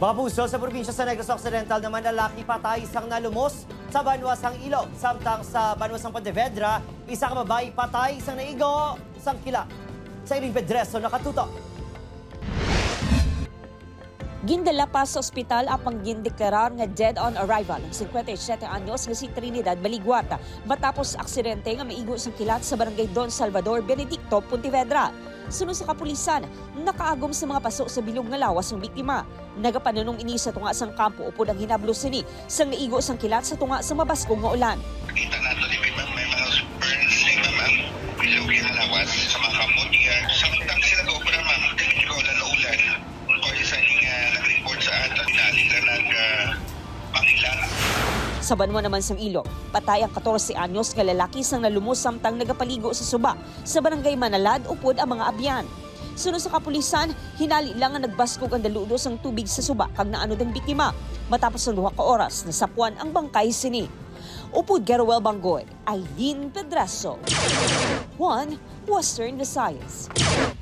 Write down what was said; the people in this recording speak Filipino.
Mga puso, sa probinsya sa Negros Occidental naman lalaki patay isang nalumos sa Banwasang Ilog. Samtang sa Banwasang Pontevedra, isang babae patay, isang naigo, isang kila. Sa Iring Pedreso, nakatutok. Gindala pa sa ospital apang gindeklarar nga dead on arrival ang 57 anyos nga si Trinidad Baliguata matapos aksidente nga maigo sang kilat sa barangay Don Salvador, Benedicto, Pontevedra. Sunod sa kapulisan, nakaagom sa mga paso sa bilog nga lawas ng biktima. Nagapanunong ini sa tunga sang kampo upod ang hinablo sini sang naigo sang kilat sa tunga sa mabaskong nga ulan. Kita nato ni ma'am, may mga burns ni ma'am, bilog yung lawas sa mga kamot. Samtang sila go-opera ma'am, ikaw ulan. Kaya sa nag-report sa ato, dali na nag-pangilan. Sa Banwa naman sang Ilog, patay ang 14 anyos nga lalaki sang nalumos samtang nagapaligo sa suba sa barangay Manalad upod ang mga abyan. Sunod sa kapulisan, hinali lang ang nagbaskog ang daludos ang tubig sa suba kag naanod ang biktima. Matapos ng 2 ka oras, nasapuan ang bangkay sini. Upod Garuel Bangoy, Aileen Pedraso, 1 Western Visayas.